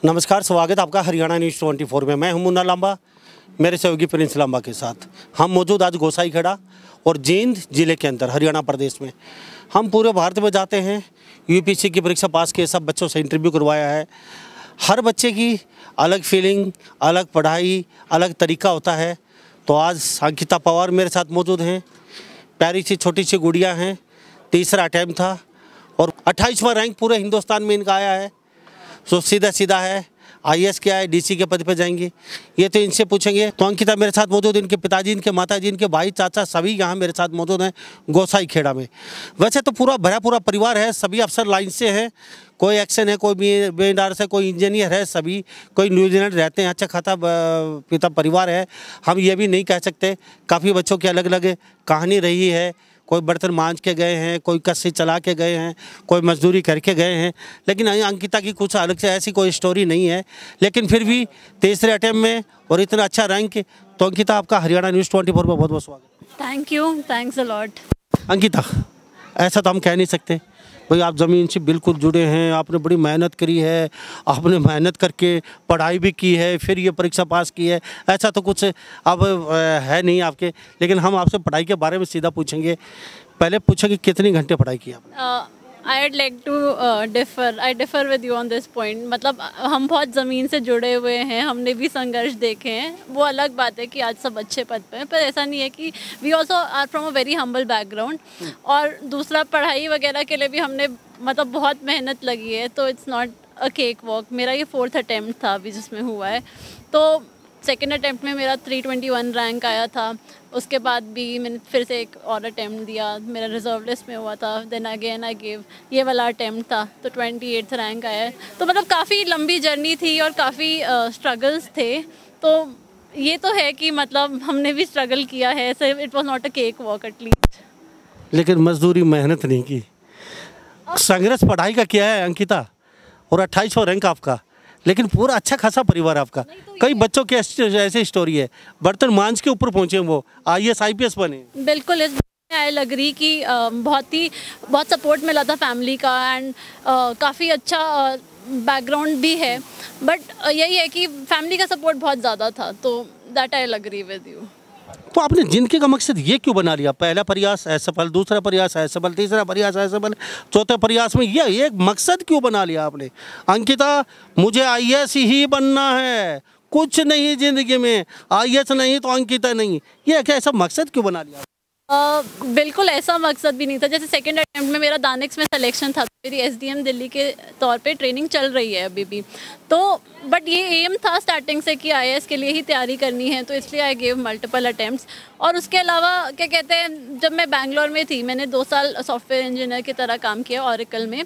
नमस्कार, स्वागत आपका हरियाणा न्यूज़ 24 में। मैं हूं मुन्ना लांबा, मेरे सहयोगी प्रिंस लांबा के साथ। हम मौजूद आज गोसाईखेड़ा और जींद ज़िले के अंदर हरियाणा प्रदेश में। हम पूरे भारत में जाते हैं, यूपीएससी की परीक्षा पास किए सब बच्चों से इंटरव्यू करवाया है। हर बच्चे की अलग फीलिंग, अलग पढ़ाई, अलग तरीका होता है। तो आज अंकिता पवार मेरे साथ मौजूद हैं। प्यारी सी छोटी सी गुड़िया हैं, तीसरा अटैम्प्ट था और 28वां रैंक पूरे हिंदुस्तान में इनका आया है। तो सीधा है, आईएएस क्या है, डीसी के पद पे जाएंगे, ये तो इनसे पूछेंगे। तो अंकिता मेरे साथ मौजूद, इनके पिताजी, इनके माताजी, इनके भाई, चाचा सभी यहाँ मेरे साथ मौजूद हैं गोसाईखेड़ा में। वैसे तो पूरा परिवार है, सभी अफसर लाइन से हैं। कोई एक्शन है, कोई बेदार से, कोई इंजीनियर है, सभी कोई न्यूजीलैंड रहते हैं। अच्छा खाता पिता परिवार है, हम ये भी नहीं कह सकते। काफ़ी बच्चों की अलग अलग कहानी रही है। कोई बर्तन मांज के गए हैं, कोई कस्सी चला के गए हैं, कोई मजदूरी करके गए हैं। लेकिन अंकिता की कुछ अलग से ऐसी कोई स्टोरी नहीं है। लेकिन फिर भी तीसरे अटेम्प्ट में और इतना अच्छा रैंक। तो अंकिता, आपका हरियाणा न्यूज़ 24 में बहुत बहुत स्वागत। Thank you, thanks a lot. Ankita, ऐसा तो हम कह नहीं सकते भाई, आप ज़मीन से बिल्कुल जुड़े हैं, आपने बड़ी मेहनत करी है, आपने मेहनत करके पढ़ाई भी की है, फिर ये परीक्षा पास की है। ऐसा तो कुछ अब है नहीं आपके। लेकिन हम आपसे पढ़ाई के बारे में सीधा पूछेंगे। पहले पूछेंगे कितने घंटे पढ़ाई की आपने? I'd like to I differ with you on this point। मतलब हम बहुत ज़मीन से जुड़े हुए हैं, हमने भी संघर्ष देखे हैं। वो अलग बात है कि आज सब अच्छे पद पे हैं, पर ऐसा नहीं है कि we also are from a very humble background. और दूसरा, पढ़ाई वगैरह के लिए भी हमने मतलब बहुत मेहनत लगी है। तो it's not a cake walk. मेरा ये 4th अटैम्प्ट था अभी जिसमें हुआ है। तो सेकेंड अटैम्प्ट में मेरा 321 रैंक आया था। उसके बाद भी मैंने फिर से एक और अटैम्प्ट दिया, मेरा रिजर्व लिस्ट में हुआ था। देन अगेन आई गिव, ये वाला अटैम्प्ट था तो 28th रैंक आया है। तो मतलब काफ़ी लंबी जर्नी थी और काफ़ी स्ट्रगल्स थे। तो ये तो है कि मतलब हमने भी स्ट्रगल किया है। सिर्फ it was not a cake walk at least. लेकिन मजदूरी, मेहनत नहीं की, संघर्ष पढ़ाई का किया है अंकिता। और 28वां रैंक आपका। लेकिन पूरा अच्छा खासा परिवार आपका। कई बच्चों की ऐसी स्टोरी है, बर्तन मांझ के ऊपर पहुंचे, वो आईएएस आईपीएस बने। बिल्कुल, इस आई लग कि बहुत सपोर्ट मिला था फैमिली का। एंड काफ़ी अच्छा बैकग्राउंड भी है। बट यही है कि फैमिली का सपोर्ट बहुत ज़्यादा था। तो that I agree with you. तो आपने जिंदगी का मकसद ये क्यों बना लिया? पहला प्रयास असफल, दूसरा प्रयास असफल, तीसरा प्रयास असफल, चौथे प्रयास में ये एक मकसद क्यों बना लिया आपने? अंकिता, मुझे आईएएस ही बनना है, कुछ नहीं जिंदगी में, आईएएस नहीं तो अंकिता नहीं, ये क्या ऐसा मकसद क्यों बना लिया? बिल्कुल ऐसा मकसद भी नहीं था। जैसे सेकंड अटेम्प्ट में मेरा दानिक्स में सिलेक्शन था, मेरी एसडीएम दिल्ली के तौर पे ट्रेनिंग चल रही है अभी भी। तो बट ये एम था स्टार्टिंग से कि आईएएस के लिए ही तैयारी करनी है। तो इसलिए आई गिव मल्टीपल अटेम्प्ट्स। और उसके अलावा क्या कहते हैं, जब मैं बैंगलोर में थी, मैंने 2 साल सॉफ्टवेयर इंजीनियर की तरह काम किया ऑरेकल में।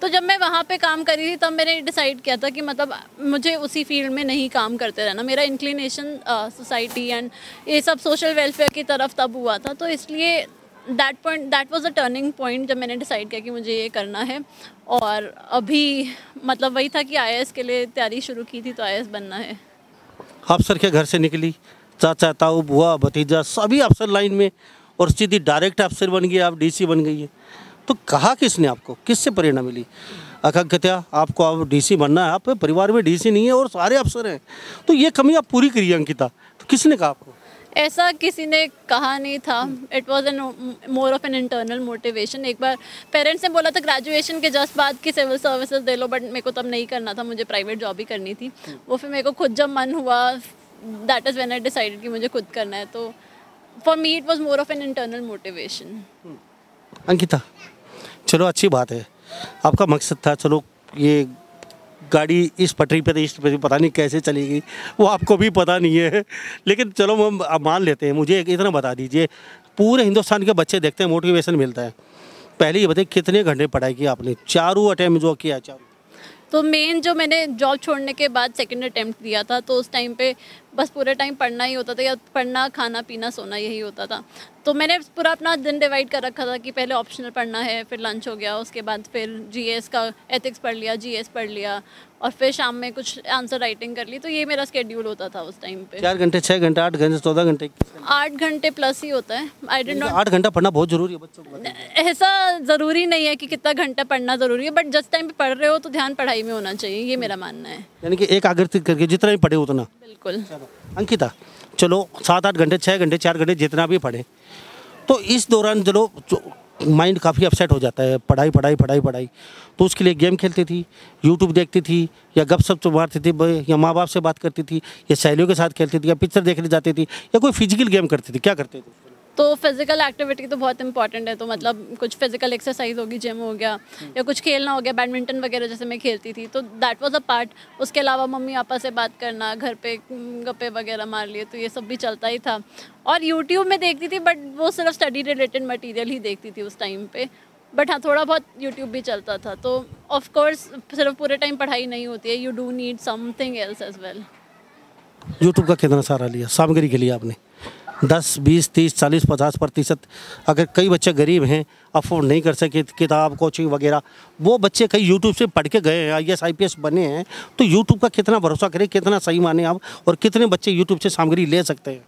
तो जब मैं वहाँ पे काम कर रही थी तब मैंने डिसाइड किया था कि मतलब मुझे उसी फील्ड में नहीं काम करते रहना। मेरा इंक्लिनेशन सोसाइटी एंड ये सब सोशल वेलफेयर की तरफ तब हुआ था। तो इसलिए that was a turning point जब मैंने डिसाइड किया कि मुझे ये करना है। और अभी मतलब वही था कि आईएएस के लिए तैयारी शुरू की थी, तो आईएएस बनना है। अफसर के घर से निकली, चाचा, ताऊ, बुआ, भतीजा सभी अफसर लाइन में, और सीधी डायरेक्ट अफसर बन गई, आप डीसी बन गई है। तो कहा किसने आपको, किससे प्रेरणा मिली? अंकिता, आपको अब डीसी बनना है, आप परिवार में डीसी नहीं है और सारे अफसर हैं, तो ये कमी आप पूरी करिए अंकिता। तो किसने कहा आपको? ऐसा किसी ने कहा नहीं था। It was an more of an internal motivation. एक बार पेरेंट्स ने बोला था ग्रेजुएशन के जस्ट बाद कि सिविल सर्विसेज दे लो, बट मेरे को तब नहीं करना था, मुझे प्राइवेट जॉब ही करनी थी। वो फिर मेरे को खुद जब मन हुआ, that is when I decided कि मुझे खुद करना है। तो for me it was more of an internal motivation. Ankita, चलो अच्छी बात है, आपका मकसद था। चलो, ये गाड़ी इस पटरी पे इस पटरी पता नहीं कैसे चलेगी, वो आपको भी पता नहीं है। लेकिन चलो हम मान लेते हैं। मुझे इतना बता दीजिए, पूरे हिंदुस्तान के बच्चे देखते हैं, मोटिवेशन मिलता है। पहले ये बताइए कितने घंटे पढ़ाई की आपने? चारों अटैम्प्ट जो किया, चारों? तो मेन जो मैंने जॉब छोड़ने के बाद सेकंड अटेम्प्ट दिया था, तो उस टाइम पे बस पूरे टाइम पढ़ना ही होता था, या पढ़ना, खाना पीना, सोना, यही होता था। तो मैंने पूरा अपना दिन डिवाइड कर रखा था कि पहले ऑप्शनल पढ़ना है, फिर लंच हो गया, उसके बाद फिर जीएस का एथिक्स पढ़ लिया, जीएस पढ़ लिया, और फिर शाम में कुछ आंसर राइटिंग कर ली, तो ये मेरा स्केड्यूल होता था उस टाइम पे। 4 घंटे, 6 घंटे, 8 घंटे, 14 घंटे? 8 घंटे प्लस ही होता है। आई डिड नॉट 8 घंटा पढ़ना बहुत जरूरी है बच्चों को? ऐसा ज़रूरी नहीं है कि कितना घंटा पढ़ना ज़रूरी है, बट जिस टाइम पे पढ़ रहे हो तो ध्यान पढ़ाई में होना चाहिए, ये मेरा मानना है। यानी कि एक आग्रह करके जितना ही पढ़े उतना? बिल्कुल। अंकिता, चलो 7-8 घंटे, 6 घंटे, 4 घंटे जितना भी पढ़े, तो इस दौरान चलो माइंड काफ़ी अपसेट हो जाता है, पढ़ाई पढ़ाई पढ़ाई पढ़ाई, तो उसके लिए गेम खेलती थी, यूट्यूब देखती थी, या गपशप मारती थी, या माँ बाप से बात करती थी, या सहेलियों के साथ खेलती थी, या पिक्चर देखने जाती थी, या कोई फिजिकल गेम करती थी? क्या करते थे? तो फिजिकल एक्टिविटी तो बहुत इंपॉर्टेंट है, तो मतलब कुछ फिजिकल एक्सरसाइज होगी, जिम हो गया, या कुछ खेलना हो गया, बैडमिंटन वगैरह जैसे मैं खेलती थी, तो दैट वाज अ पार्ट। उसके अलावा मम्मी पापा से बात करना, घर पे गप्पे वगैरह मार लिए, तो ये सब भी चलता ही था। और यूट्यूब में देखती थी, बट वो सिर्फ स्टडी रिलेटेड मटीरियल ही देखती थी उस टाइम पे। बट हाँ, थोड़ा बहुत यूट्यूब भी चलता था। तो ऑफ कोर्स सिर्फ पूरे टाइम पढ़ाई नहीं होती है, you do need something else as well. YouTube का कितना सहारा लिया सामग्री के लिए आपने? 10, 20, 30, 40, 50%? अगर कई बच्चे गरीब हैं, अफोर्ड नहीं कर सके किताब, कोचिंग वगैरह, वो बच्चे कई यूट्यूब से पढ़ के गए हैं, IAS IPS बने हैं, तो यूट्यूब का कितना भरोसा करें, कितना सही माने आप, और कितने बच्चे यूट्यूब से सामग्री ले सकते हैं?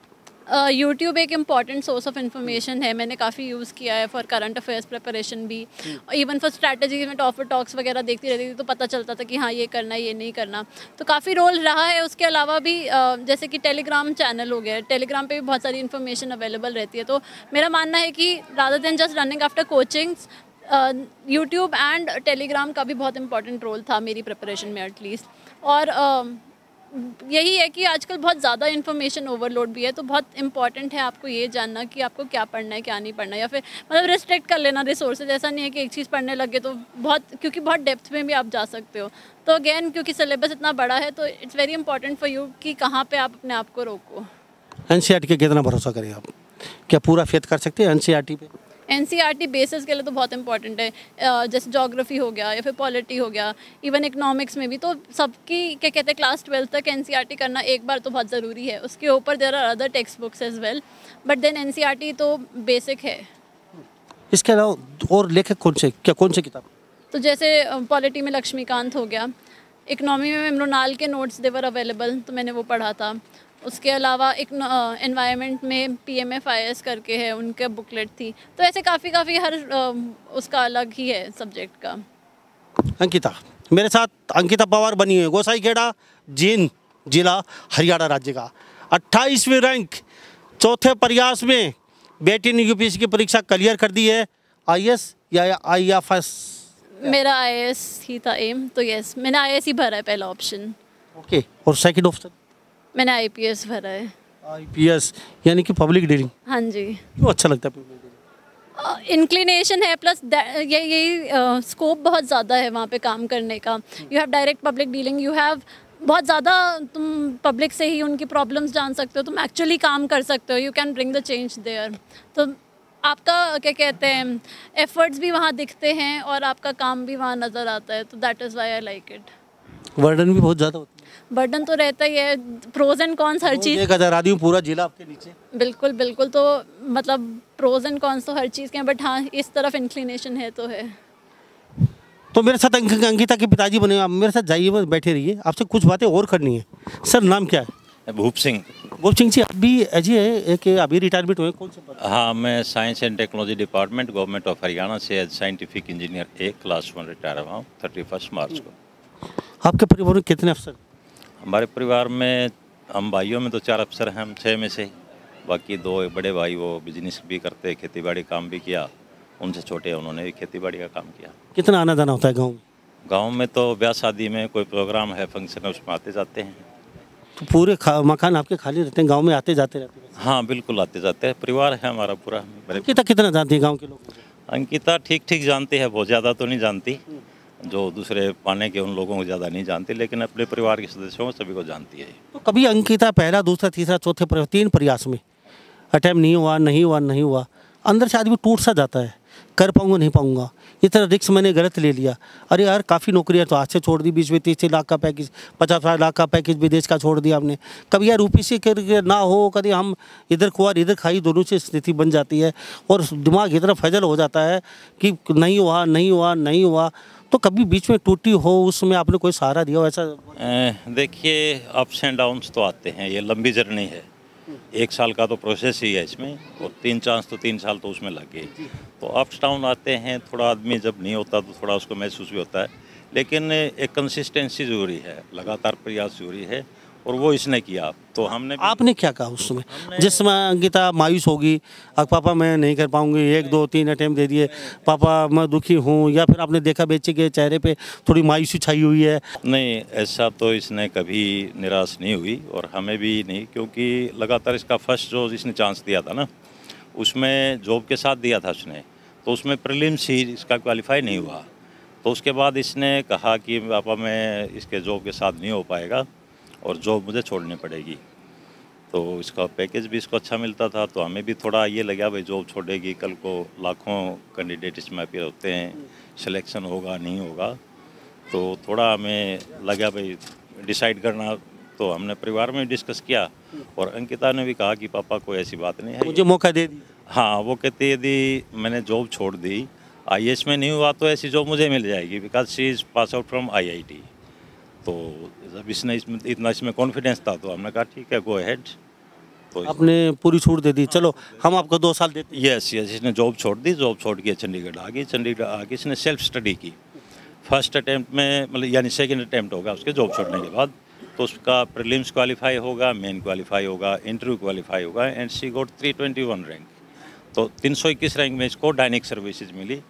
यूट्यूब एक इम्पॉर्टेंट सोर्स ऑफ इन्फॉर्मेशन है, मैंने काफ़ी यूज़ किया है फॉर करंट अफेयर्स प्रिपरेशन भी, इवन फॉर स्ट्रैटेजी में टॉपर टॉक्स वगैरह देखती रहती थी, तो पता चलता था कि हाँ ये करना है, ये नहीं करना, तो काफ़ी रोल रहा है। उसके अलावा भी जैसे कि टेलीग्राम चैनल हो गया, टेलीग्राम पे भी बहुत सारी इन्फॉर्मेशन अवेलेबल रहती है, तो मेरा मानना है कि rather than just running after coachings, YouTube and Telegram का भी बहुत इंपॉर्टेंट रोल था मेरी प्रिपरेशन में एटलीस्ट। और यही है कि आजकल बहुत ज़्यादा इन्फॉर्मेशन ओवरलोड भी है, तो बहुत इंपॉर्टेंट है आपको ये जानना कि आपको क्या पढ़ना है, क्या नहीं पढ़ना, या फिर मतलब रिस्ट्रिक्ट कर लेना रिसोर्सेज। ऐसा नहीं है कि एक चीज़ पढ़ने लगे तो क्योंकि बहुत डेप्थ में भी आप जा सकते हो। तो अगेन क्योंकि सिलेबस इतना बड़ा है, तो it's very important for you कि कहाँ पर आप अपने आप को रोको। NCERT के कितना भरोसा करें आप? क्या पूरा फेथ कर सकते हैं NCERT पे? NCERT बेसिस के लिए तो बहुत इंपॉर्टेंट है, जैसे जोग्राफी हो गया या फिर पॉलिटी हो गया, इवन इकोनॉमिक्स में भी, तो सबकी क्या कहते हैं क्लास 12 तक NCERT करना एक बार तो बहुत ज़रूरी है। उसके ऊपर there are other text books as well, but then NCERT तो बेसिक है। इसके अलावा और लेखक कौन से किताब? तो जैसे पॉलिटी में लक्ष्मीकांत हो गया, इकनॉमी में मृणाल के नोट्स देवर अवेलेबल, तो मैंने वो पढ़ा था। उसके अलावा एक एनवायरनमेंट में PMFIS करके है, उनका बुकलेट थी, तो ऐसे काफ़ी हर उसका अलग ही है सब्जेक्ट का। अंकिता, मेरे साथ अंकिता पवार बनी हुई है, गोसाईखेड़ा, जींद जिला, हरियाणा राज्य का 28वें रैंक, चौथे प्रयास में बेटी ने UPSC की परीक्षा क्लियर कर दी है। IAS या IFS? मेरा IAS ही था एम, तो यस मैंने IAS ही भरा है पहला ऑप्शन। ओके, और सेकंड ऑप्शन? मैंने IPS भरा है। IPS यानी कि पब्लिक डीलिंग? हाँ जी। क्यों अच्छा लगता है पब्लिक डीलिंग? इंक्लिनेशन है, प्लस यही स्कोप बहुत ज़्यादा है वहाँ पे काम करने का। You have direct public dealing, you have बहुत ज़्यादा, तुम पब्लिक से ही उनकी प्रॉब्लम्स जान सकते हो, तुम एक्चुअली काम कर सकते हो, you can bring the change their. तो आपका क्या कहते हैं एफर्ट्स भी वहाँ दिखते हैं और आपका काम भी वहाँ नज़र आता है, तो that is why I like it. Burden भी बहुत ज़्यादा होता है? बर्डन तो रहता ही है, प्रोज एंड कॉन्स हर चीज़। 1000 आदमी पूरा जिला आपके नीचे? बिल्कुल बिल्कुल, तो मतलब प्रोज एंड कॉन्स तो हर चीज़ के हैं, बट हाँ इस तरफ इंक्लिनेशन है तो है। तो मेरे साथ अंकिता के पिताजी बने, आप मेरे साथ जाइए, बस बैठे रहिए, आपसे कुछ बातें और करनी है। सर नाम क्या है? भूप सिंह। भूप सिंह जी, अभी अभी रिटायरमेंट हुए, कौन से पद? हाँ, मैं science and technology department government of Haryana से as scientific engineer 1 class 1 retire हुआ हूँ 31 मार्च को। आपके परिवार में कितने अफसर? हमारे परिवार में हम भाइयों में तो 4 अफसर हैं, हम 6 में से, बाकी 2 बड़े भाई वो बिजनेस भी करते, खेती बाड़ी काम भी किया, उनसे छोटे उन्होंने भी खेती बाड़ी का काम किया। कितना आना जाना होता है गाँव में? गाँव में तो ब्याह शादी में कोई प्रोग्राम है, फंक्शन है, उसमें आते जाते हैं। तो पूरे मकान आपके खाली रहते हैं, गांव में आते जाते रहते हैं? हाँ बिल्कुल, आते जाते हैं, परिवार है हमारा पूरा। अंकिता कितना जानती है गांव के लोग? अंकिता ठीक ठीक जानती है, बहुत ज़्यादा तो नहीं जानती, जो दूसरे पाने के उन लोगों को ज़्यादा नहीं जानती, लेकिन अपने परिवार के सदस्यों सभी को जानती है। तो कभी अंकिता पहला, दूसरा, तीसरा, चौथे 3 प्रयास में अटैम्प्ट नहीं हुआ, अंदर से आदमी टूट सा जाता है, कर पाऊंगा नहीं पाऊंगा, इतना रिस्क मैंने गलत ले लिया। अरे यार काफ़ी नौकरियां तो आज से छोड़ दी, 20-30 लाख का पैकेज, 50 लाख का पैकेज विदेश का छोड़ दिया हमने। कभी यार ऊपीसी करके ना हो, कभी हम इधर कुआर इधर खाई, दोनों से स्थिति बन जाती है और दिमाग इतना फजल हो जाता है कि नहीं हुआ नहीं हुआ नहीं हुआ। तो कभी बीच में टूटी हो, उसमें आपने कोई सहारा दिया हो ऐसा? देखिए, अप्स एंड डाउन्स तो आते हैं, ये लंबी जर्नी है। 1 साल का तो प्रोसेस ही है इसमें, और 3 चांस तो 3 साल तो उसमें लग गए। तो अप्स डाउन आते हैं, थोड़ा आदमी जब नहीं होता तो थोड़ा उसको महसूस भी होता है, लेकिन एक कंसिस्टेंसी ज़रूरी है, लगातार प्रयास ज़रूरी है, और वो इसने किया। तो हमने आपने क्या कहा उस समय जिस समय अंकिता मायूस होगी, अब पापा मैं नहीं कर पाऊंगी, 1 2 3 अटेम्प्ट दे दिए, पापा मैं दुखी हूँ, या फिर आपने देखा बच्चे के चेहरे पे थोड़ी मायूसी छाई हुई है? नहीं, ऐसा तो इसने कभी निराश नहीं हुई, और हमें भी नहीं, क्योंकि लगातार इसका फर्स्ट जो इसने चांस दिया था ना, उसमें जॉब के साथ दिया था उसने, तो उसमें प्रीलिम्स ही इसका क्वालिफाई नहीं हुआ। तो उसके बाद इसने कहा कि पापा मैं इसके जॉब के साथ नहीं हो पाएगा और जॉब मुझे छोड़नी पड़ेगी। तो इसका पैकेज भी इसको अच्छा मिलता था, तो हमें भी थोड़ा ये लगा भाई जॉब छोड़ेगी, कल को लाखों कैंडिडेट इसमें अपीयर होते हैं, सिलेक्शन होगा नहीं होगा, तो थोड़ा हमें लगा भाई डिसाइड करना। तो हमने परिवार में डिस्कस किया, और अंकिता ने भी कहा कि पापा कोई ऐसी बात नहीं है, मुझे मौका दे दी। हाँ, वो कहती है यदि मैंने जॉब छोड़ दी, IAS में नहीं हुआ तो ऐसी जॉब मुझे मिल जाएगी, because she is pass out from IIT। तो जब इसने इसमें कॉन्फिडेंस था, तो हमने कहा ठीक है, गो अहेड। तो आपने पूरी छूट दे दी, चलो हम आपको 2 साल देते हैं। यस, इसने जॉब छोड़ दी, जॉब छोड़ के चंडीगढ़ आ गई। चंडीगढ़ आके इसने सेल्फ स्टडी की। फर्स्ट अटैम्प्ट में, मतलब यानी सेकंड अटैम्प्ट होगा उसके जॉब छोड़ने के बाद, तो उसका प्रीलिम्स क्वालिफाई होगा, मेन क्वालिफाई होगा, इंटरव्यू क्वालिफाई होगा, एंड शी गॉट 321 रैंक। तो 321 रैंक में इसको डायनिक सर्विसेज मिली,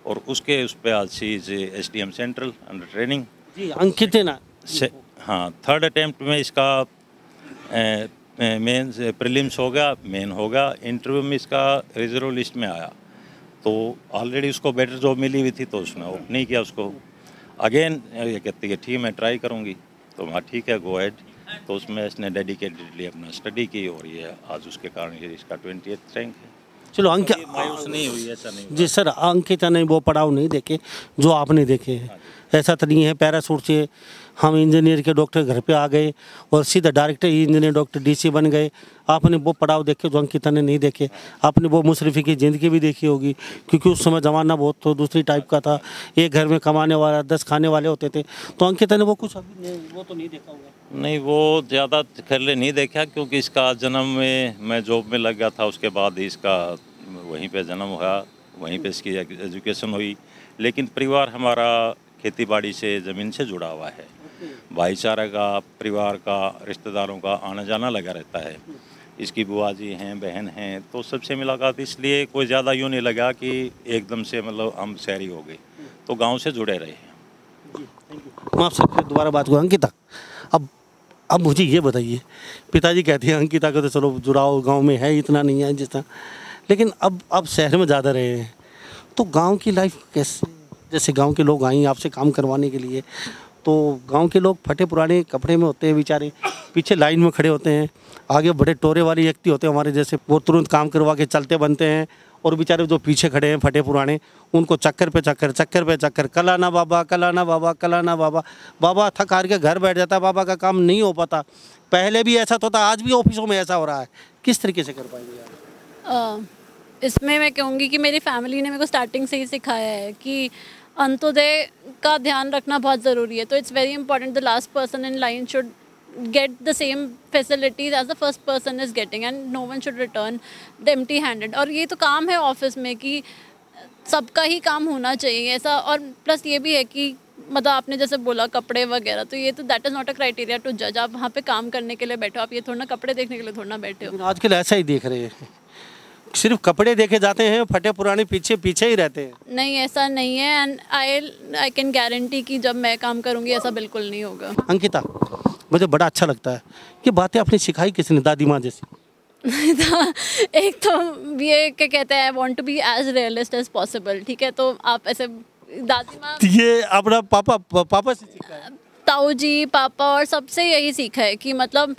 और उसके उस पर आज she is SDM central under training. जी अंकित है ना से हाँ, थर्ड अटैम्प्ट में इसका मेन प्रीलिम्स होगा, मेन होगा, इंटरव्यू में इसका रिजर्व लिस्ट में आया। तो ऑलरेडी उसको बेटर जॉब मिली हुई थी, तो उसने ऑप्ट नहीं किया उसको। अगेन ये कहती है ठीक मैं ट्राई करूँगी, तो हाँ ठीक है, गो अहेड। तो उसमें इसने डेडिकेटेडली अपना स्टडी की, और ये आज उसके कारण ये इसका 28th रैंक है। चलो अंकित मायूस नहीं हुई, ऐसा नहीं हुआ। जी सर, अंकिता ने वो पड़ाव नहीं देखे जो आपने देखे हैं। ऐसा तो नहीं है पैराशूट से हम इंजीनियर के डॉक्टर घर पे आ गए और सीधा डायरेक्टर इंजीनियर डॉक्टर DC बन गए। आपने वो पड़ाव देखे जो अंकिता ने नहीं देखे। आपने वो मुशर्रफी की ज़िंदगी भी देखी होगी, क्योंकि उस समय ज़माना बहुत तो दूसरी टाइप का था, एक घर में कमाने वाला 10 खाने वाले होते थे। तो अंकिता ने वो कुछ अभी वो तो नहीं देखा होगा। नहीं, वो ज़्यादा खैर नहीं देखा, क्योंकि इसका जन्म में मैं जॉब में लग गया था, उसके बाद ही इसका वहीं पे जन्म हुआ, वहीं पे इसकी एजुकेशन हुई। लेकिन परिवार हमारा खेती बाड़ी से, ज़मीन से जुड़ा हुआ है। भाईचारा का, परिवार का, रिश्तेदारों का आना जाना लगा रहता है। इसकी बुआ जी हैं, बहन हैं, तो सबसे मुलाकात, इसलिए कोई ज़्यादा यूँ नहीं लगा कि एकदम से मतलब हम शहरी हो गए, तो गांव से जुड़े रहे हैं। मैं आपसे फिर दोबारा बात करूँ। अंकिता, अब मुझे ये बताइए, पिताजी कहते हैं अंकिता को तो चलो जुड़ाव गाँव में है, इतना नहीं है जितना, लेकिन अब शहर में ज़्यादा रहे हैं, तो गांव की लाइफ कैसे? जैसे गांव के लोग आए आपसे काम करवाने के लिए, तो गांव के लोग फटे पुराने कपड़े में होते हैं बेचारे, पीछे लाइन में खड़े होते हैं, आगे बड़े टोरे वाले व्यक्ति होते हैं हमारे जैसे, वो तुरंत काम करवा के चलते बनते हैं, और बेचारे जो पीछे खड़े हैं फटे पुराने, उनको चक्कर पे चक्कर, कल आना बाबा, कल आना बाबा, कल आना बाबा। बाबा थक हार के घर बैठ जाता है, बाबा का काम नहीं हो पाता। पहले भी ऐसा तो था, आज भी ऑफिसों में ऐसा हो रहा है। किस तरीके से कर पाएंगे यार? इसमें मैं कहूँगी कि मेरी फैमिली ने मेरे को स्टार्टिंग से ही सिखाया है कि अंत्योदय का ध्यान रखना बहुत ज़रूरी है। तो it's very important, the last person in line should get the same facilities as the first person is getting, and no one should return the empty handed। और ये तो काम है ऑफिस में कि सबका ही काम होना चाहिए ऐसा। और प्लस ये भी है कि मतलब आपने जैसे बोला कपड़े वगैरह, तो ये तो that is not a criteria to जज। आप वहाँ पे काम करने के लिए बैठे हो, आप ये थोड़ा ना कपड़े देखने के लिए थोड़ा ना बैठे हो। आजकल ऐसा ही देख रहे हैं, सिर्फ कपड़े देखे जाते हैं, फटे पुराने पीछे पीछे ही रहते हैं। नहीं, ऐसा नहीं है, एंड आई कैन गारंटी कि जब मैं काम करूँगी ऐसा बिल्कुल नहीं होगा। अंकिता, मुझे बड़ा अच्छा लगता है कि बातें आपने सिखाई किसने, दादी माँ जैसी? एक तो ये क्या कहते हैं, I want to be as realist as possible, ठीक है। तो आप ऐसे दादी माँ, ये अपना पापा से सीखा है? ताऊ जी, पापा और सबसे यही सीखा है कि मतलब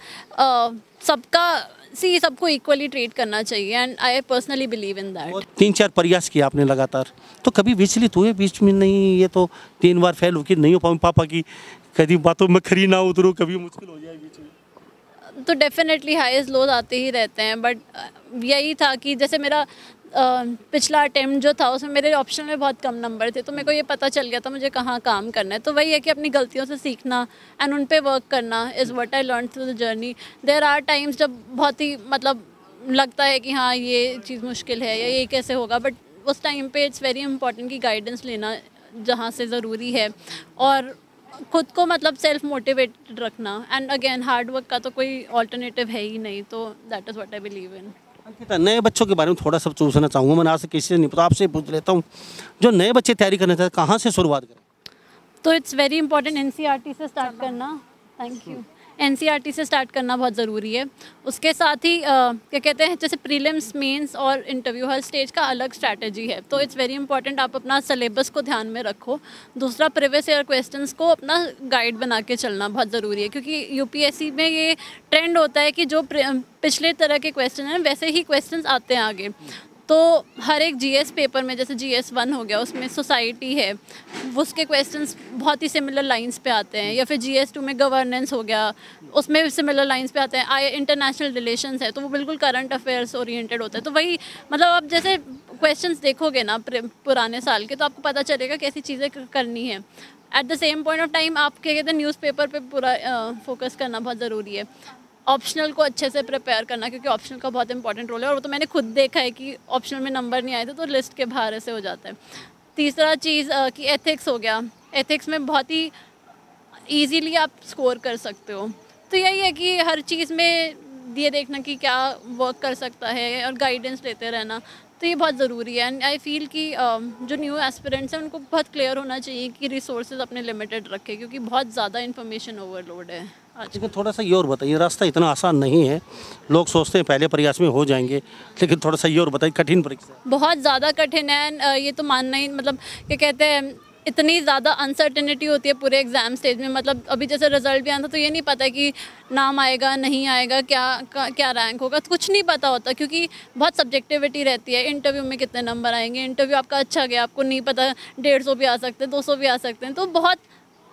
सबका सी सबको इक्वली ट्रीट करना चाहिए and I personally believe in that. 3-4 प्रयास किया आपने लगातार, तो कभी विचलित हुए बीच में? नहीं, ये तो 3 बार फेल हो के नहीं हो पाऊँ पापा की कभी बातों में खरी ना उतरूँ, कभी मुश्किल हो जाए बीच में? तो डेफिनेटली हाईएस्ट लोज आते ही रहते हैं, बट यही था कि जैसे मेरा पिछला अटेम्प्ट जो था उसमें मेरे ऑप्शन में बहुत कम नंबर थे, तो मेरे को ये पता चल गया था मुझे कहाँ काम करना है। तो वही है कि अपनी गलतियों से सीखना एंड उन पे वर्क करना is what I learn through the journey. There are times जब बहुत ही मतलब लगता है कि हाँ ये चीज़ मुश्किल है या ये कैसे होगा, बट उस टाइम पे इट्स वेरी इंपॉर्टेंट कि गाइडेंस लेना जहाँ से ज़रूरी है और खुद को मतलब सेल्फ मोटिवेटेड रखना एंड अगेन हार्ड वर्क का तो कोई ऑल्टरनेटिव है ही नहीं, तो that is what I believe in. Ankita, नए बच्चों के बारे में थोड़ा सा पूछना चाहूँगा, मैंने आपसे किसी से नहीं पता, आपसे पूछ लेता हूँ। जो नए बच्चे तैयारी करना चाहते हैं, कहाँ से शुरुआत करें? तो इट्स वेरी इंपॉर्टेंट एनसीईआरटी से स्टार्ट करना। Thank you. एनसीईआरटी से स्टार्ट करना बहुत ज़रूरी है। उसके साथ ही क्या कहते हैं, जैसे प्रीलिम्स, मेंस और इंटरव्यू, हर स्टेज का अलग स्ट्रैटेजी है, तो इट्स वेरी इंपॉर्टेंट आप अपना सिलेबस को ध्यान में रखो। दूसरा, प्रीवियस ईयर क्वेश्चंस को अपना गाइड बना के चलना बहुत ज़रूरी है, क्योंकि यूपीएससी में ये ट्रेंड होता है कि जो पिछले तरह के क्वेश्चन हैं वैसे ही क्वेश्चन आते हैं आगे। तो हर एक जीएस पेपर में, जैसे जीएस 1 हो गया, उसमें सोसाइटी है, उसके क्वेश्चंस बहुत ही सिमिलर लाइंस पे आते हैं, या फिर जीएस 2 में गवर्नेंस हो गया, उसमें सिमिलर लाइंस पे आते हैं। इंटरनेशनल रिलेशंस है तो वो बिल्कुल करंट अफेयर्स ओरिएंटेड होता है। तो वही मतलब आप जैसे क्वेश्चंस देखोगे ना पुराने साल के, तो आपको पता चलेगा कैसी चीज़ें करनी है। At the same point of time आप क्या कहते हैं, न्यूज़पेपर पे पूरा फोकस करना बहुत ज़रूरी है। ऑप्शनल को अच्छे से प्रिपेयर करना, क्योंकि ऑप्शनल का बहुत इंपॉर्टेंट रोल है, और वो तो मैंने खुद देखा है कि ऑप्शनल में नंबर नहीं आए थे तो लिस्ट के बाहर ऐसे हो जाता है। तीसरा चीज़ कि एथिक्स हो गया, एथिक्स में बहुत ही ईजीली आप स्कोर कर सकते हो। तो यही है कि हर चीज़ में ये देखना कि क्या वर्क कर सकता है और गाइडेंस लेते रहना, तो ये बहुत ज़रूरी है। एंड आई फील कि जो न्यू एस्पिरेंट्स हैं उनको बहुत क्लियर होना चाहिए कि रिसोर्सेज अपने लिमिटेड रखें, क्योंकि बहुत ज़्यादा इन्फॉर्मेशन ओवरलोड है आज। लेकिन थोड़ा सा ये और बताइए, रास्ता इतना आसान नहीं है, लोग सोचते हैं पहले प्रयास में हो जाएंगे, लेकिन थोड़ा सा ये और बताइए, कठिन परीक्षा बहुत ज़्यादा कठिन है। एंड ये तो मानना ही, मतलब क्या कहते हैं, इतनी ज़्यादा अनसर्टेनिटी होती है पूरे एग्ज़ाम स्टेज में। मतलब अभी जैसे रिजल्ट भी आना था तो ये नहीं पता कि नाम आएगा नहीं आएगा, क्या रैंक होगा, तो कुछ नहीं पता होता, क्योंकि बहुत सब्जेक्टिविटी रहती है। इंटरव्यू में कितने नंबर आएंगे, इंटरव्यू आपका अच्छा गया, आपको नहीं पता 150 भी आ सकते हैं, 200 भी आ सकते हैं, तो बहुत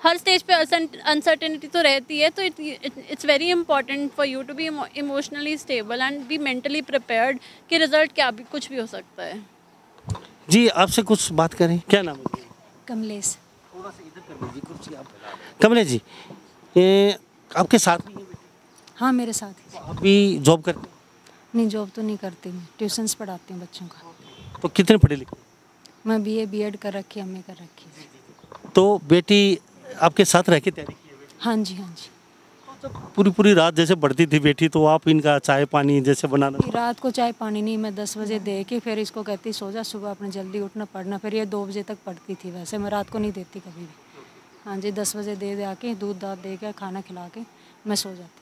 हर स्टेज पे अनसर्टेनिटी तो रहती है। तो it's very important for you to be emotionally stable and be mentally prepared कि रिजल्ट कुछ भी हो सकता है। जी, आपसे कुछ बात करें, क्या नाम है? कमलेश। थोड़ा सा इधर कर लीजिए कुर्सी आप। कमलेश जी, ये आपके साथ ही है? हाँ, मेरे साथ ही। आप भी जॉब करते हैं? नहीं, जॉब तो नहीं करती मैं, ट्यूशन्स पढ़ाती हूँ बच्चों का। तो कितने पढ़े लिखे? मैं बीए बीएड कर रखी है, एमए कर रखी है। तो बेटी आपके साथ रह के तैयारी की है? हाँ जी, हाँ जी। पूरी रात जैसे पढ़ती थी बेटी, तो आप इनका चाय पानी जैसे बनाना? रात को चाय पानी नहीं, मैं 10 बजे दे के फिर इसको कहती सो जा, सुबह अपने जल्दी उठना पढ़ना। फिर ये 2 बजे तक पढ़ती थी, वैसे मैं रात को नहीं देती कभी भी। हाँ जी, 10 बजे दे आके दूध दाद दे के खाना खिला के मैं सो जाती थी।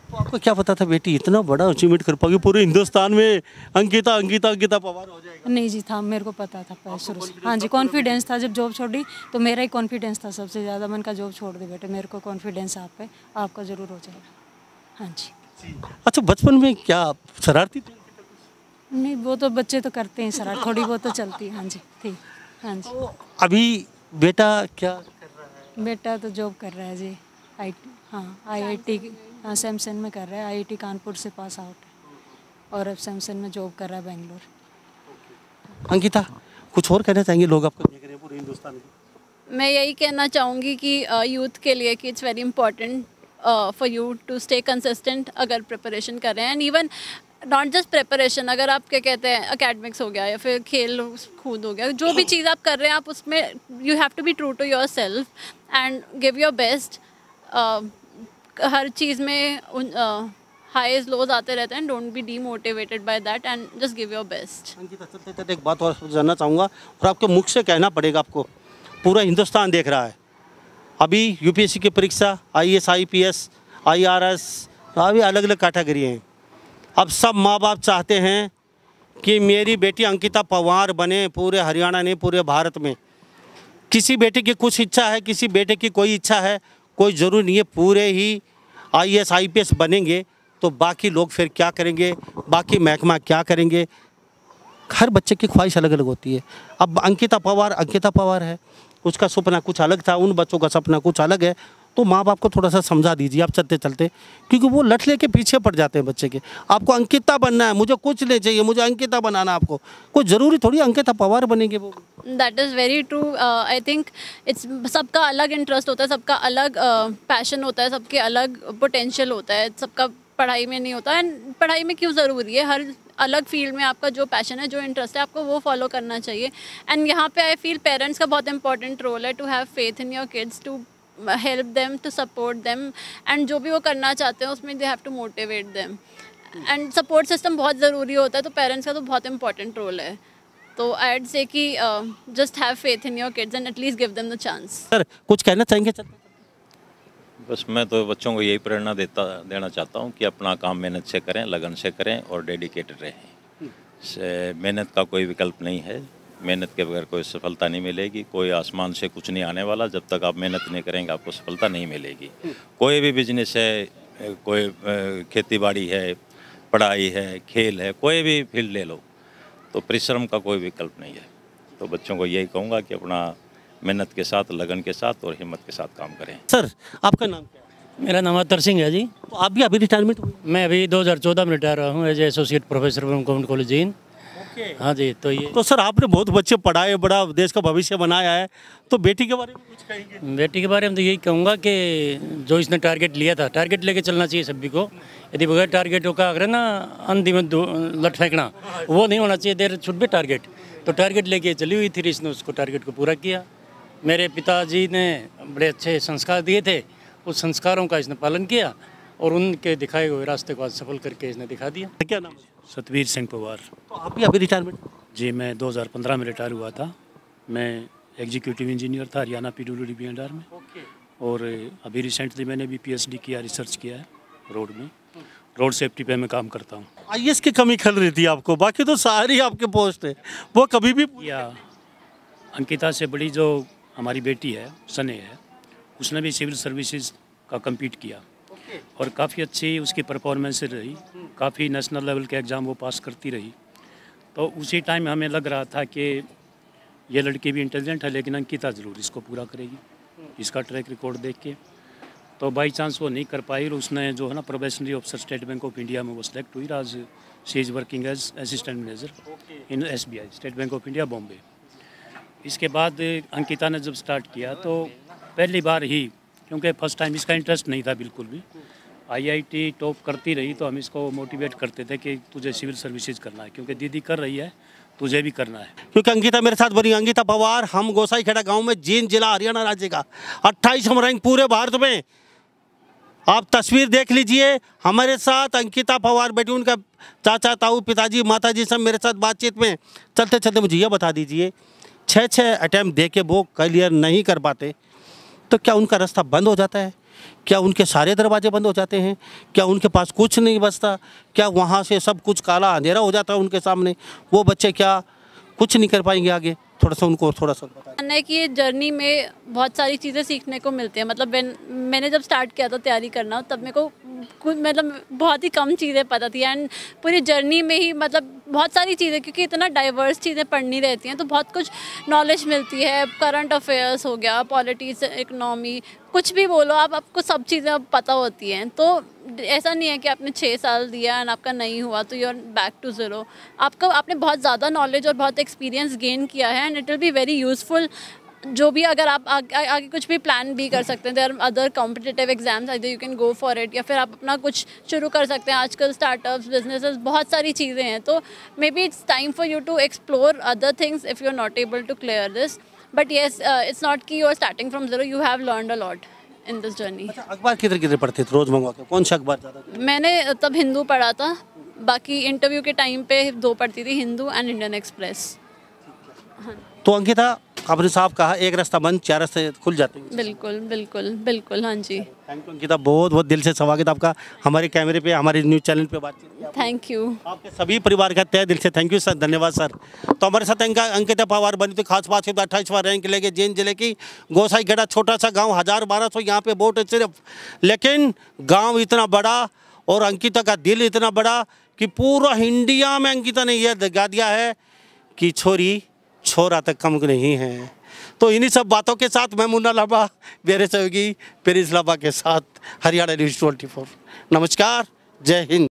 तो आपको क्या पता था बेटी इतना बड़ा अचीवमेंट कर पाएगी, पूरे हिंदुस्तान में अंकिता पवार हो जाएगा? नहीं जी, था, मेरे को पता था पहले शुरू से। हाँ जी, कॉन्फिडेंस था। जब जॉब छोड़ी तो मेरा ही कॉन्फिडेंस था सबसे ज़्यादा। मैंने कहा जॉब छोड़ दे बेटे, मेरे को कॉन्फिडेंस आप पे, आपका ज़रूर हो जाएगा। हाँ जी। अच्छा, बचपन में क्या शरारती थी? नहीं, वो तो बच्चे तो करते हैं शरारत, थोड़ी बहुत तो चलती है। हाँ जी, ठीक। हाँ जी। तो अभी बेटा क्या कर रहा है? बेटा तो जॉब कर रहा है जी, आईआईटी, हाँ सैमसंग में कर रहा है। आईआईटी कानपुर से पास आउट है और अब सैमसंग में जॉब कर रहा है बेंगलोर। अंकिता, कुछ और कहना चाहेंगे? लोग आपको देख रहे हैं पूरे हिंदुस्तान में। मैं यही कहना चाहूँगी कि यूथ के लिए कि it's very important for you to stay consistent अगर प्रिपरेशन कर रहे हैं। And even not just preparation, अगर आप क्या कहते हैं एकेडमिक्स हो गया या फिर खेल कूद हो गया, जो भी चीज़ आप कर रहे हैं आप उसमें you have to be true to yourself and give your best. हर चीज़ में हाईज लोज आते रहते हैं, don't be demotivated by that and just give your best. Ankita, चलते एक बात और जानना चाहूँगा और आपके मुख से कहना पड़ेगा आपको, पूरा हिंदुस्तान देख रहा है अभी यूपीएससी की परीक्षा, आईएएस आईपीएस आईआरएस, अभी अलग अलग कैटेगरी हैं। अब सब माँ बाप चाहते हैं कि मेरी बेटी अंकिता पवार बने, पूरे हरियाणा नहीं पूरे भारत में। किसी बेटे की कुछ इच्छा है, किसी बेटे की कोई इच्छा है, कोई ज़रूरी नहीं है पूरे ही आईएएस आईपीएस बनेंगे। तो बाकी लोग फिर क्या करेंगे, बाकी महकमा क्या करेंगे। हर बच्चे की ख्वाहिश अलग अलग होती है। अब अंकिता पवार है, उसका सपना कुछ अलग था, उन बच्चों का सपना कुछ अलग है। तो माँ बाप को थोड़ा सा समझा दीजिए आप चलते चलते, क्योंकि वो लठ लेके पीछे पड़ जाते हैं बच्चे के। आपको अंकिता बनना है, मुझे कुछ नहीं चाहिए, मुझे अंकिता बनाना आपको, कोई ज़रूरी थोड़ी अंकिता पवार बनेंगे वो। That is very true. I think it's सबका अलग इंटरेस्ट होता है, सबका अलग पैशन होता है, सबके अलग पोटेंशियल होता है, सबका पढ़ाई में नहीं होता। एंड पढ़ाई में क्यों ज़रूरी है, हर अलग फील्ड में आपका जो पैशन है, जो इंटरेस्ट है, आपको वो फॉलो करना चाहिए। एंड यहाँ पे आई फील पेरेंट्स का बहुत इंपॉर्टेंट रोल है to have faith in your kids, to help them, to support them. And जो भी वो करना चाहते हैं उसमें they have to motivate them. And support system बहुत ज़रूरी होता है, तो पेरेंट्स का तो बहुत इंपॉर्टेंट रोल है। तो आई वुड से कि just have faith in your kids and at least give them the chance. Sir कुछ कहना चाहेंगे? बस मैं तो बच्चों को यही प्रेरणा देना चाहता हूँ कि अपना काम मेहनत से करें, लगन से करें और डेडिकेटेड रहें। मेहनत का कोई विकल्प नहीं है, मेहनत के बगैर कोई सफलता नहीं मिलेगी। कोई आसमान से कुछ नहीं आने वाला, जब तक आप मेहनत नहीं करेंगे आपको सफलता नहीं मिलेगी। कोई भी बिजनेस है, कोई खेती बाड़ी है, पढ़ाई है, खेल है, कोई भी फील्ड ले लो, तो परिश्रम का कोई विकल्प नहीं है। तो बच्चों को यही कहूँगा कि अपना मेहनत के साथ, लगन के साथ और हिम्मत के साथ काम करें। सर आपका नाम क्या है? मेरा नाम अतर सिंह है जी। तो आप भी अभी रिटायरमेंट हुए? मैं अभी 2014 में रिटायर हुआ हूँ as associate professor from government college Jind. हाँ जी। तो ये तो सर आपने बहुत बच्चे पढ़ाए, बड़ा देश का भविष्य बनाया है, तो बेटी के बारे में कुछ कहेंगे? बेटी के बारे में तो यही कहूँगा कि जो इसने टारगेट लिया था, टारगेट लेके चलना चाहिए सभी को। यदि बगैर टारगेटों का अगर ना अंधी में लट फेंकना, वो नहीं होना चाहिए। There should be target. तो टारगेट लेके चली हुई थी, इसने उसको टारगेट को पूरा किया। मेरे पिताजी ने बड़े अच्छे संस्कार दिए थे, उस संस्कारों का इसने पालन किया और उनके दिखाए हुए रास्ते को आज सफल करके इसने दिखा दिया। क्या नाम है? सतवीर सिंह पवार। तो आप भी अभी रिटायरमेंट? जी, मैं 2015 में रिटायर हुआ था। मैं एग्जीक्यूटिव इंजीनियर था हरियाणा PWD अंडर में। और अभी रिसेंटली मैंने भी PhD किया, रिसर्च किया है रोड में, रोड सेफ्टी पे मैं काम करता हूँ। IAS की कमी खल रही थी आपको, बाकी तो सारी आपके पोस्ट है, वो कभी भी या अंकिता से बड़ी जो हमारी बेटी है, सने है, उसने भी सिविल सर्विसेज का कम्पीट किया और काफ़ी अच्छी उसकी परफॉर्मेंस रही। काफ़ी नेशनल लेवल के एग्ज़ाम वो पास करती रही। तो उसी टाइम हमें लग रहा था कि ये लड़की भी इंटेलिजेंट है, लेकिन अंकिता ज़रूर इसको पूरा करेगी, इसका ट्रैक रिकॉर्ड देख के। तो बाई चांस वो नहीं कर पाई और उसने जो है ना probationary officer State Bank of India में वो सिलेक्ट हुई। आज she is working as assistant manager in SBI, State Bank of India Bombay. इसके बाद अंकिता ने जब स्टार्ट किया तो पहली बार ही, क्योंकि फर्स्ट टाइम इसका इंटरेस्ट नहीं था बिल्कुल भी, IIT टॉप करती रही तो हम इसको मोटिवेट करते थे कि तुझे सिविल सर्विसेज करना है, क्योंकि दीदी कर रही है, तुझे भी करना है। क्योंकि अंकिता मेरे साथ बनी, अंकिता पवार, हम गोसाईखेड़ा गांव में, जींद जिला, हरियाणा राज्य का 28वां रैंक पूरे भारत में। आप तस्वीर देख लीजिए, हमारे साथ अंकिता पवार बेटी, उनका चाचा, ताऊ, पिताजी, माताजी सब मेरे साथ बातचीत में। चलते चलते मुझे ये बता दीजिए, 6 अटैम्प्ट दे के वो क्लियर नहीं कर पाते तो क्या उनका रास्ता बंद हो जाता है? क्या उनके सारे दरवाजे बंद हो जाते हैं? क्या उनके पास कुछ नहीं बचता? क्या वहाँ से सब कुछ काला अंधेरा हो जाता है उनके सामने? वो बच्चे क्या कुछ नहीं कर पाएंगे आगे? थोड़ा सा उनको बता है कि ये जर्नी में बहुत सारी चीज़ें सीखने को मिलती हैं। मतलब मैंने जब स्टार्ट किया था तैयारी करना, तब मेरे को मतलब बहुत ही कम चीज़ें पता थी। एंड पूरी जर्नी में ही मतलब बहुत सारी चीज़ें, क्योंकि इतना डाइवर्स चीज़ें पढ़नी रहती हैं तो बहुत कुछ नॉलेज मिलती है। करंट अफेयर्स हो गया, पॉलिटिक्स, इकनॉमी, कुछ भी बोलो आप, आपको सब चीज़ें अब पता होती हैं। तो ऐसा नहीं है कि आपने 6 साल दिया एंड आपका नहीं हुआ तो you are back to zero. आपने बहुत ज़्यादा नॉलेज और बहुत एक्सपीरियंस गेन किया है and it will be very useful. जो भी अगर आप आगे कुछ भी प्लान भी कर सकते हैं, there are other competitive exams, either you can go for it, या फिर आप अपना कुछ शुरू कर सकते हैं। आजकल स्टार्टअप्स, बिजनेसेस, बहुत सारी चीज़ें हैं। तो maybe it's time for you to explore other things if you are not able to clear this. But yes, it's not कि you are starting from zero, you have learned a lot in this journey. अखबार किधर पढ़ते थे रोज़ मंगवा के? कौन सा अखबार ज़्यादा? मैंने तब हिंदू पढ़ा था, बाकी इंटरव्यू के टाइम पे 2 पढ़ती थी, हिंदू एंड इंडियन एक्सप्रेस। तो अंकिता, आपने साफ कहा, एक रास्ता बंद, 4 रास्ते खुल जाते हैं। बिल्कुल बिल्कुल बिल्कुल, हाँ जी। थैंक यू अंकिता, बहुत बहुत दिल से स्वागत आपका हमारे कैमरे पे, हमारे न्यूज़ चैनल पे बातचीत। Thank you. आपके सभी परिवार का तहे दिल से थैंक यू सर, धन्यवाद सर। तो हमारे साथ अंकिता पवार बनी थी, खास बात है 28वां रैंक लेके जींद जिले की गोसाईखेड़ा, छोटा सा गाँव, 1200 यहाँ पे वोट है सिर्फ, लेकिन गाँव इतना बड़ा और अंकिता का दिल इतना बड़ा कि पूरा इंडिया में अंकिता ने यह दिखा दिया है कि छोरी छोरा तक कम नहीं है। तो इन्हीं सब बातों के साथ मैं मुन्ना लांबा मेरे सहयोगी प्रिंस लांबा के साथ हरियाणा न्यूज़ 24। नमस्कार, जय हिंद।